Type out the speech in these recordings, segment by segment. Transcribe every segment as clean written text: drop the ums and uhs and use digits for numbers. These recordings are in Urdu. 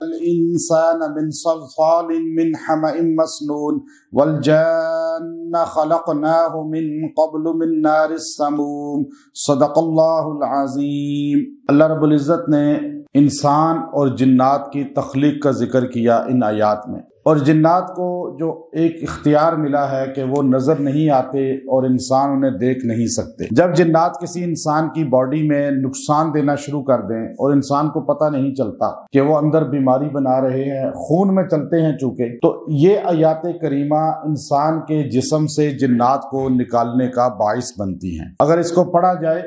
الإنسان من صلصال من حمأ مسنون والجان خلقناه من قبل من نار السموم صدق اللہ العظیم۔ اللہ رب العزت نے انسان اور جنات کی تخلیق کا ذکر کیا ان آیات میں، اور جنات کو جو ایک اختیار ملا ہے کہ وہ نظر نہیں آتے اور انسان انہیں دیکھ نہیں سکتے۔ جب جنات کسی انسان کی باڈی میں نقصان دینا شروع کر دیں اور انسان کو پتہ نہیں چلتا کہ وہ اندر بیماری بنا رہے ہیں، خون میں چلتے ہیں چونکہ، تو یہ آیات کریمہ انسان کے جسم سے جنات کو نکالنے کا باعث بنتی ہیں۔ اگر اس کو پڑھا جائے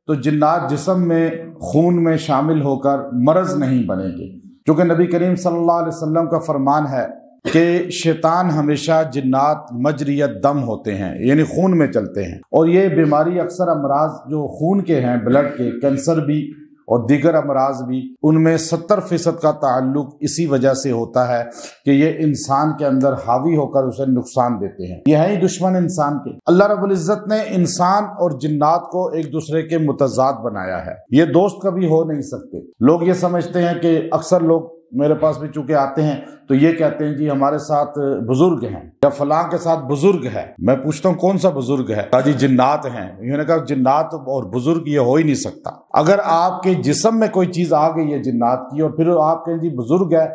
تو جنات جسم میں خون میں شامل ہو کر مرض نہیں بنیں گے، کیونکہ نبی کریم صلی اللہ علیہ وسلم کا فرمان ہے کہ شیطان ہمیشہ جنات مجری الدم ہوتے ہیں، یعنی خون میں چلتے ہیں، اور یہ بیماری اکثر امراض جو خون کے ہیں، بلڈ کے، کینسر بھی اور دیگر امراض بھی، ان میں 70% کا تعلق اسی وجہ سے ہوتا ہے کہ یہ انسان کے اندر حاوی ہو کر اسے نقصان دیتے ہیں۔ یہ ہے ہی دشمن انسان کے۔ اللہ رب العزت نے انسان اور جنات کو ایک دوسرے کے متضاد بنایا ہے، یہ دوست کبھی ہو نہیں سکتے۔ لوگ یہ سمجھتے ہیں کہ اکثر لوگ میرے پاس بھی چونکہ آتے ہیں تو یہ کہتے ہیں جی ہمارے ساتھ بزرگ ہیں یا فلاں کے ساتھ بزرگ ہے۔ میں پوچھتا ہوں کون سا بزرگ ہے؟ کہا جی جنات ہیں۔ انہوں نے کہا جنات اور بزرگ یہ ہو ہی نہیں سکتا۔ اگر آپ کے جسم میں کوئی چیز آ گئی ہے جنات کی اور پھر آپ کہیں جی بزرگ ہے،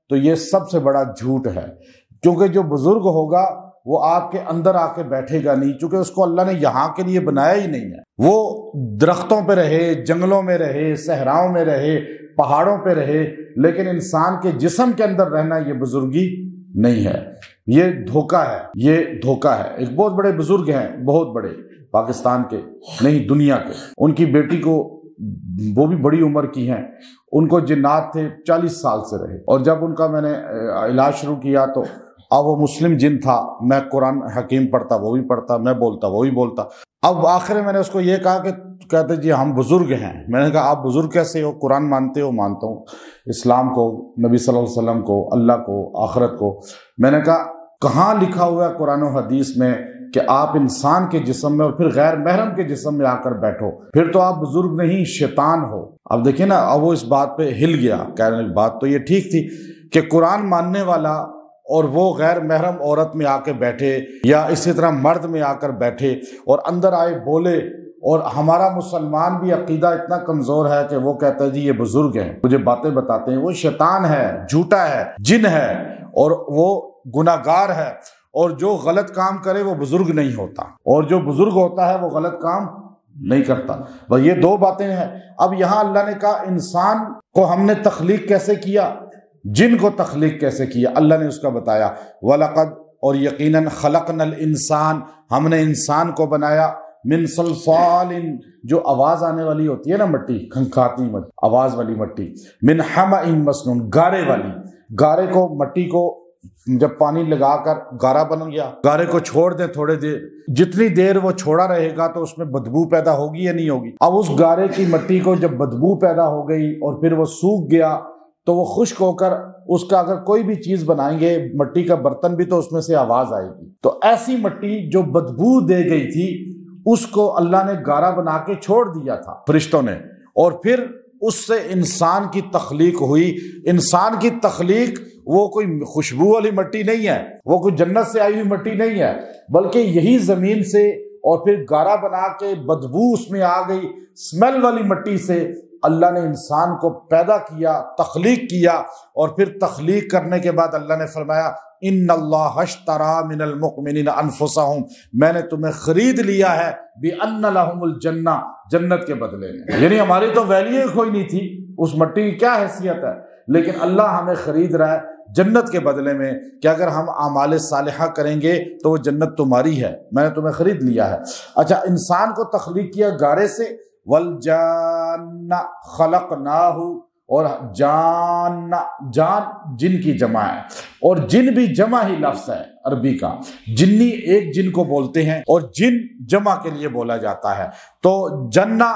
تو یہ سب سے بڑا جھوٹ ہے، کیونکہ جو بزرگ ہوگا وہ آپ کے اندر آ کے بیٹھے گا نہیں، چونکہ اس کو اللہ نے یہاں کے لیے بنایا ہی نہیں ہے۔ وہ درختوں پہ رہے، جنگلوں میں رہے، صحراؤں میں رہے، پہاڑوں پہ رہے، لیکن انسان کے جسم کے اندر رہنا یہ بزرگی نہیں ہے، یہ دھوکہ ہے، یہ دھوکہ ہے۔ ایک بہت بڑے بزرگ ہیں، بہت بڑے، پاکستان کے نہیں دنیا کے، ان کی بیٹی کو، وہ بھی بڑی عمر کی ہیں، ان کو جنات تھے، 40 سال سے رہے، اور جب ان کا میں نے علاج شروع کیا تو اب وہ مسلم جن تھا، میں قرآن حکیم پڑھتا وہ بھی پڑھتا، میں بولتا وہ بھی بولتا۔ اب آخر میں نے اس کو یہ کہا کہ کہتے جی ہم بزرگ ہیں۔ میں نے کہا آپ بزرگ کیسے ہو؟ قرآن مانتے ہو؟ مانتا ہوں، اسلام کو، نبی صلی اللہ علیہ وسلم کو، اللہ کو، آخرت کو۔ میں نے کہا کہاں لکھا ہوا ہے قرآن و حدیث میں کہ آپ انسان کے جسم میں اور پھر غیر محرم کے جسم میں آ کر بیٹھو، پھر تو آپ بزرگ نہیں شیطان ہو۔ اب دیکھیں نا، اب وہ اس بات پہ ہل گیا، کہنے کی بات تو یہ ٹھیک تھی کہ قرآن ماننے والا اور وہ غیر محرم عورت میں آ کے بیٹھے یا اسی طرح مرد میں آ کر بیٹھے اور اندر آئے بولے، اور ہمارا مسلمان بھی عقیدہ اتنا کمزور ہے کہ وہ کہتا ہے جی یہ بزرگ ہیں، مجھے باتیں بتاتے ہیں، وہ شیطان ہے، جھوٹا ہے، جن ہے، اور وہ گناہگار ہے، اور جو غلط کام کرے وہ بزرگ نہیں ہوتا، اور جو بزرگ ہوتا ہے وہ غلط کام نہیں کرتا۔ بس یہ دو باتیں ہیں۔ اب یہاں اللہ نے کہا انسان کو ہم نے تخلیق کیسے کیا، جن کو تخلیق کیسے کیا، اللہ نے اس کا بتایا۔ وَلَقَدْ، اور یقیناً، خَلَقْنَا الْإِنسان، ہم نے انسان کو بنایا، من صلصال، جو آواز آنے والی ہوتی ہے نا، مٹی کھنکھاتی آواز والی مٹی، من حمأ مسنون، گارے والی، گارے کو، مٹی کو جب پانی لگا کر گارا بن گیا، گارے کو چھوڑ دیں تھوڑے دیر، جتنی دیر وہ چھوڑا رہے گا تو اس میں بدبو پیدا ہوگی یا نہیں ہوگی؟ اب اس گارے کی مٹی کو جب بدبو پیدا ہو گئی اور پھر وہ سوکھ گیا تو وہ خشک ہو کر اس کا اگر کوئی بھی چیز بنائیں گے، مٹی کا برتن بھی، تو اس میں سے آواز آئے گی۔ تو ایسی مٹی جو بدبو دے گئی تھی اس کو اللہ نے گارا بنا کے چھوڑ دیا تھا فرشتوں نے، اور پھر اس سے انسان کی تخلیق ہوئی۔ انسان کی تخلیق وہ کوئی خوشبو والی مٹی نہیں ہے، وہ کوئی جنت سے آئی ہوئی مٹی نہیں ہے، بلکہ یہی زمین سے، اور پھر گارا بنا کے بدبو اس میں آ گئی، اسمیل والی مٹی سے اللہ نے انسان کو پیدا کیا، تخلیق کیا، اور پھر تخلیق کرنے کے بعد اللہ نے فرمایا ان اللہ اشتری من المؤمنین انفسہم، میں نے تمہیں خرید لیا ہے بان لہم الجنہ، جنت کے بدلے میں۔ یعنی ہماری تو ویلیو کوئی نہیں تھی، اس مٹی کی کیا حیثیت ہے، لیکن اللہ ہمیں خرید رہا ہے جنت کے بدلے میں کہ اگر ہم اعمال صالحہ کریں گے تو وہ جنت تمہاری ہے، میں نے تمہیں خرید لیا ہے۔ اچھا، انسان کو تخلیق کیا گارے سے، والجان خلقناہ، اور جان، جان جن کی جمع ہے، اور جن بھی جمع ہی لفظ ہے عربی کا، جنی ایک جن کو بولتے ہیں اور جن جمع کے لیے بولا جاتا ہے۔ تو جنہ،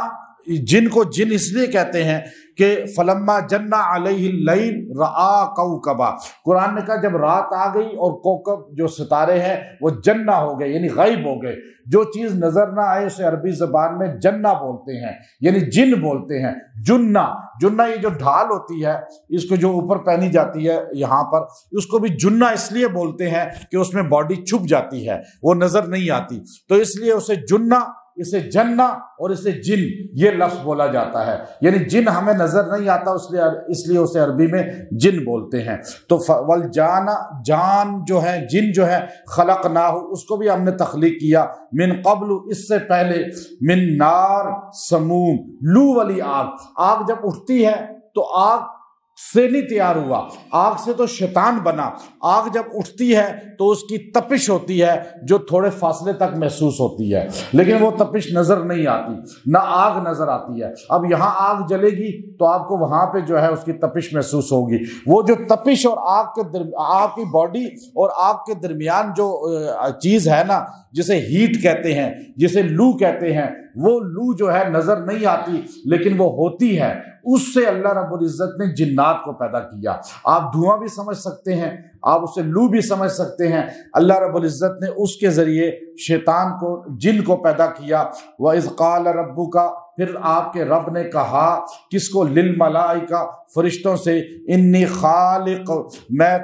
جن کو جن اس لیے کہتے ہیں کہ فلما جن علیہ اللیل رآ کوکبا، قرآن نے کہا جب رات آ گئی اور کوکب جو ستارے ہیں وہ جنہ ہو گئے، یعنی غائب ہو گئے۔ جو چیز نظر نہ آئے اسے عربی زبان میں جنہ بولتے ہیں، یعنی جن بولتے ہیں۔ جنہ یہ جو ڈھال ہوتی ہے اس کو جو اوپر پہنی جاتی ہے یہاں پر، اس کو بھی جنہ اس لیے بولتے ہیں کہ اس میں باڈی چھپ جاتی ہے، وہ نظر نہیں آتی، تو اس لیے اسے جنہ، اسے جنہ اور اسے جن یہ لفظ بولا جاتا ہے، یعنی جن ہمیں نظر نہیں آتا اس لیے اسے عربی میں جن بولتے ہیں۔ تو والجان، جان جو ہے، جن جو ہے، خلقناہ، اس کو بھی ہم نے تخلیق کیا، من قبل، اس سے پہلے، من نار سموم، لو والی آگ جب اٹھتی ہے تو آگ سے نہیں تیار ہوا، آگ سے تو شیطان بنا۔ آگ جب اٹھتی ہے تو اس کی تپش ہوتی ہے جو تھوڑے فاصلے تک محسوس ہوتی ہے، لیکن وہ تپش نظر نہیں آتی، نہ آگ نظر آتی ہے۔ اب یہاں آگ جلے گی تو آپ کو وہاں پہ جو ہے اس کی تپش محسوس ہوگی۔ وہ جو تپش اور آگ کی باڈی اور آگ کے درمیان جو چیز ہے نا، جسے ہیٹ کہتے ہیں، جسے لو کہتے ہیں، وہ لو جو ہے نظر نہیں آتی لیکن وہ ہوتی ہے۔ اس سے اللہ رب العزت نے جنات کو پیدا کیا۔ آپ دھواں بھی سمجھ سکتے ہیں، آپ اسے لو بھی سمجھ سکتے ہیں۔ اللہ رب العزت نے اس کے ذریعے شیطان کو، جن کو پیدا کیا۔ وَإِذْ قَالَ رَبُّكَ، پھر آپ کے رب نے کہا، کس کو؟ للملائکہ، فرشتوں سے، انی خالق، میں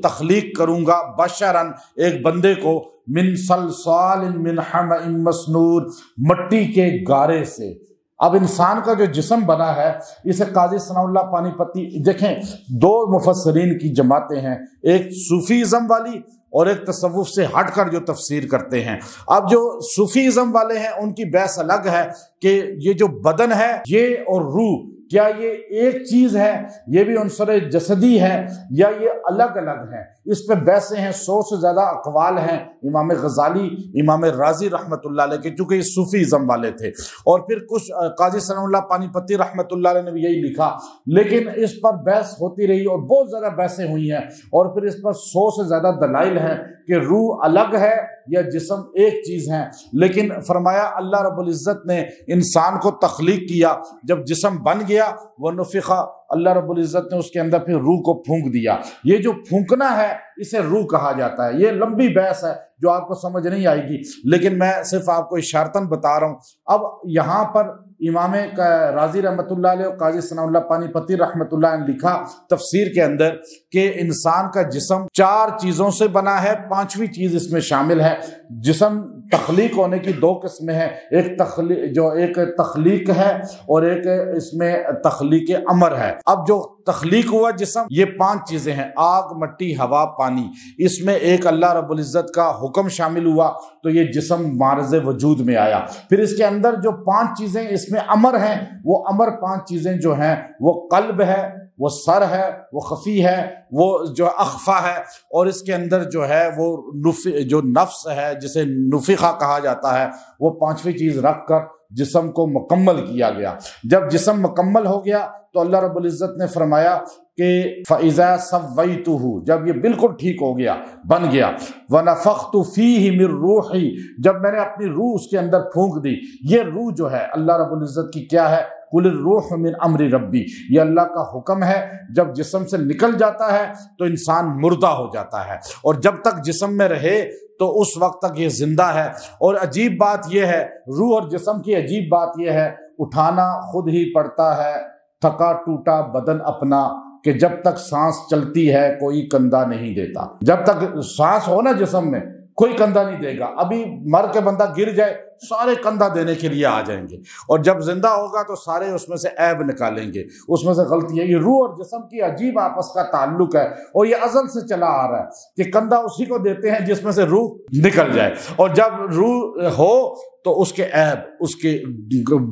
تخلیق کروں گا، بشرن، ایک بندے کو، من صلصال من حمأ مسنون، مٹی کے گارے سے۔ اب انسان کا جو جسم بنا ہے، اسے قاضی ثناء اللہ پانی پتی، دیکھیں دو مفسرین کی جماعتیں ہیں، ایک صوفیزم والی اور ایک تصوف سے ہٹ کر جو تفسیر کرتے ہیں۔ اب جو صوفیزم والے ہیں ان کی بحث الگ ہے کہ یہ جو بدن ہے یہ اور روح، کیا یہ ایک چیز ہے، یہ بھی عنصر جسدی ہے، یا یہ الگ الگ ہیں؟ اس پہ بحثیں ہیں، 100 سے زیادہ اقوال ہیں امام غزالی، امام رازی رحمۃ اللہ علیہ کے، چونکہ یہ صوفیزم والے تھے۔ اور پھر کچھ قاضی ثناء اللہ پانی پتی رحمۃ اللہ علیہ نے بھی یہی لکھا، لیکن اس پر بحث ہوتی رہی اور بہت زیادہ بحثیں ہوئی ہیں، اور پھر اس پر 100 سے زیادہ دلائل ہیں کہ روح الگ ہے یا جسم ایک چیز ہے۔ لیکن فرمایا اللہ رب العزت نے انسان کو تخلیق کیا، جب جسم بن گیا، وَنُفِخَ، اللہ رب العزت نے اس کے اندر پھر روح کو پھونک دیا۔ یہ جو پھونکنا ہے اسے روح کہا جاتا ہے۔ یہ لمبی بحث ہے جو آپ کو سمجھ نہیں آئے گی، لیکن میں صرف آپ کو اشارتاً بتا رہا ہوں۔ اب یہاں پر امام رازی رحمۃ اللہ علیہ اور قاضی ثناء اللہ پانی پتی رحمۃ اللہ نے لکھا تفسیر کے اندر کہ انسان کا جسم 4 چیزوں سے بنا ہے، 5ویں چیز اس میں شامل ہے۔ جسم تخلیق ہونے کی 2 قسمیں ہیں، ایک تخلیق ہے اور ایک اس میں تخلیق امر ہے۔ اب جو تخلیق ہوا جسم، یہ 5 چیزیں ہیں، آگ، مٹی، ہوا، پانی۔ اس میں ایک اللہ رب العزت کا حکم شامل ہوا تو یہ جسم معرض وجود میں آیا۔ پھر اس کے اندر جو 5 چیزیں اس میں امر ہیں، وہ امر 5 چیزیں جو ہیں وہ قلب ہے، وہ سر ہے، وہ خفی ہے، وہ جو اخفا ہے، اور اس کے اندر جو ہے وہ جو نفس ہے جسے نفخہ کہا جاتا ہے، وہ 5ویں چیز رکھ کر جسم کو مکمل کیا گیا۔ جب جسم مکمل ہو گیا تو اللہ رب العزت نے فرمایا کہ فَإِذَا سَوَّيْتُهُ، جب یہ بالکل ٹھیک ہو گیا، بن گیا، وَنَفَخْتُ فِيهِ مِن رُوحِي، جب میں نے اپنی روح اس کے اندر پھونک دی۔ یہ روح جو ہے اللہ رب العزت کی کیا ہے؟ قُلِ الرُّوحُ مِنْ أَمْرِ رَبِّي، یہ اللہ کا حکم ہے۔ جب جسم سے نکل جاتا ہے تو انسان مردہ ہو جاتا ہے، اور جب تک جسم میں رہے تو اس وقت تک یہ زندہ ہے۔ اور عجیب بات یہ ہے، روح اور جسم کی عجیب بات یہ ہے، اٹھانا خود ہی پڑتا ہے تھکا ٹوٹا بدن اپنا، کہ جب تک سانس چلتی ہے کوئی کندھا نہیں دیتا۔ جب تک سانس ہو نا جسم میں کوئی کندھا نہیں دے گا۔ ابھی مر کے بندہ گر جائے سارے کندھا دینے کے لیے آ جائیں گے، اور جب زندہ ہوگا تو سارے اس میں سے عیب نکالیں گے، اس میں سے غلطی ہے۔ یہ روح اور جسم کی عجیب آپس کا تعلق ہے، اور یہ ازل سے چلا آ رہا ہے کہ کندھا اسی کو دیتے ہیں جس میں سے روح نکل جائے، اور جب روح ہو تو اس کے عیب، اس کی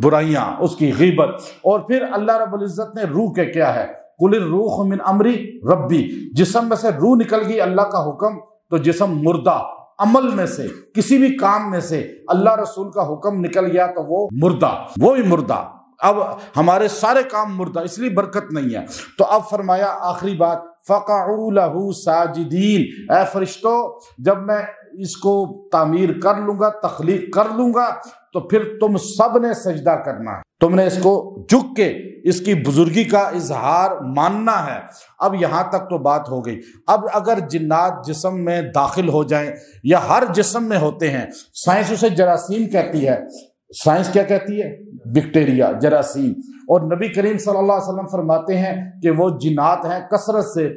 برائیاں، اس کی غیبت۔ اور پھر اللہ رب العزت نے روح کے کیا ہے؟ قُلِ الرُّوحُ مِنْ أَمْرِ رَبِّي، جسم میں سے روح نکل گئی، اللہ کا حکم، تو جسم مردہ، عمل میں سے کسی بھی کام میں سے اللہ رسول کا حکم نکل گیا تو وہ مردہ، وہی مردہ۔ اب ہمارے سارے کام مردہ، اس لیے برکت نہیں ہے۔ تو اب فرمایا آخری بات، فَقَعُوا لَهُ سَاجِدِينَ، اے فرشتوں، جب میں اس کو تعمیر کر لوں گا، تخلیق کر لوں گا، تو پھر تم سب نے سجدہ کرنا ہے، تم نے اس کو جھک کے اس کی بزرگی کا اظہار ماننا ہے۔ اب یہاں تک تو بات ہو گئی۔ اب اگر جنات جسم میں داخل ہو جائیں یا ہر جسم میں ہوتے ہیں، سائنس اسے جراثیم کہتی ہے، سائنس کیا کہتی ہے؟ بیکٹیریا، جراثیم۔ اور نبی کریم صلی اللہ علیہ وسلم فرماتے ہیں کہ وہ جنات ہیں، کثرت سے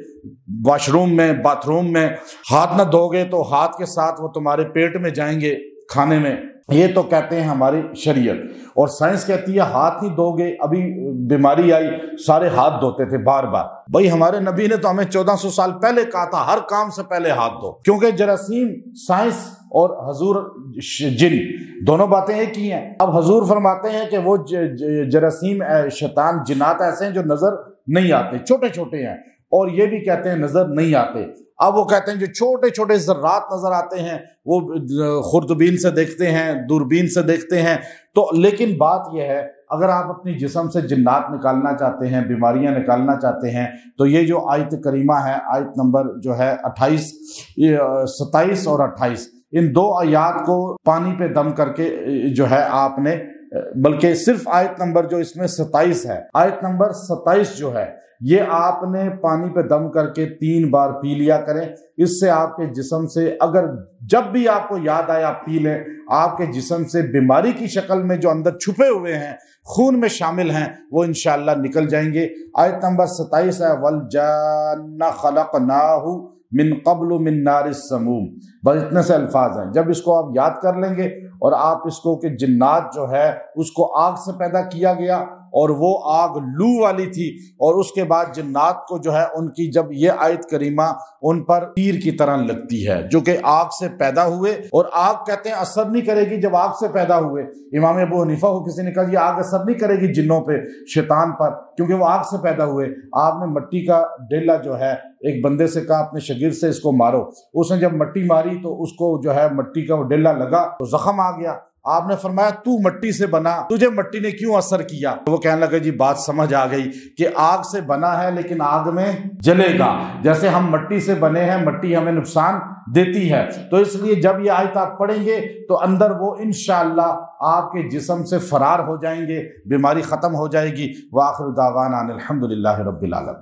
واش روم میں، باتھ روم میں ہاتھ نہ دھو گے تو ہاتھ کے ساتھ وہ تمہارے پیٹ میں جائیں گے کھانے میں۔ یہ تو کہتے ہیں ہماری شریعت، اور سائنس کہتی ہے ہاتھ نہیں دھو گے۔ ابھی بیماری آئی، سارے ہاتھ دھوتے تھے بار بار۔ بھائی ہمارے نبی نے تو ہمیں 1400 سال پہلے کہا تھا ہر کام سے پہلے ہاتھ دھو، کیونکہ جراثیم، سائنس اور حضور جن دونوں باتیں ایک ہی ہیں۔ اب حضور فرماتے ہیں کہ وہ جراثیم، شیطان، جنات ایسے ہیں جو نظر نہیں آتے، چھوٹے چھوٹے ہیں، اور یہ بھی کہتے ہیں نظر نہیں آتے۔ اب وہ کہتے ہیں جو چھوٹے چھوٹے ذرات نظر آتے ہیں وہ خوردبین سے دیکھتے ہیں، دوربین سے دیکھتے ہیں۔ تو لیکن بات یہ ہے، اگر آپ اپنی جسم سے جنات نکالنا چاہتے ہیں، بیماریاں نکالنا چاہتے ہیں، تو یہ جو آیت کریمہ ہے، آیت نمبر جو ہے 27 اور 28، ان دو آیات کو پانی پہ دم کر کے جو ہے آپ نے، بلکہ صرف آیت نمبر جو اس میں 27 ہے، آیت نمبر 27 جو ہے یہ آپ نے پانی پہ دم کر کے 3 بار پی لیا کریں۔ اس سے آپ کے جسم سے، اگر جب بھی آپ کو یاد آئے آپ پی لیں، آپ کے جسم سے بیماری کی شکل میں جو اندر چھپے ہوئے ہیں، خون میں شامل ہیں، وہ انشاءاللہ نکل جائیں گے۔ آیت نمبر 27 ہے وَالْجَانَّ خَلَقْنَاهُ من قبل من نار السموم۔ بس اتنے سے الفاظ ہیں، جب اس کو آپ یاد کر لیں گے، اور آپ اس کو کہ جنات جو ہے اس کو آگ سے پیدا کیا گیا، اور وہ آگ لو والی تھی، اور اس کے بعد جنات کو جو ہے ان کی، جب یہ آیت کریمہ ان پر تیر کی طرح لگتی ہے، جو کہ آگ سے پیدا ہوئے، اور آگ کہتے ہیں اثر نہیں کرے گی جب آگ سے پیدا ہوئے۔ امام ابو حنیفہ کو کسی نے کہا یہ آگ اثر نہیں کرے گی جنوں پہ، شیطان پر، کیونکہ وہ آگ سے پیدا ہوئے۔ آپ نے مٹی کا ڈیلا جو ہے، ایک بندے سے کہا اپنے شاگرد سے اس کو مارو، اس نے جب مٹی ماری تو اس کو جو ہے مٹی کا وہ ڈیلا لگا تو زخم آ گیا۔ آپ نے فرمایا تو مٹی سے بنا، تجھے مٹی نے کیوں اثر کیا؟ وہ کہنے لگا جی بات سمجھ آ گئی کہ آگ سے بنا ہے لیکن آگ میں جلے گا، جیسے ہم مٹی سے بنے ہیں، مٹی ہمیں نقصان دیتی ہے، تو اس لیے جب یہ آیت آپ پڑھیں گے تو اندر وہ انشاءاللہ آپ کے جسم سے فرار ہو جائیں گے، بیماری ختم ہو جائے گی۔ وآخر دعوانا ان الحمدللہ رب العالمین۔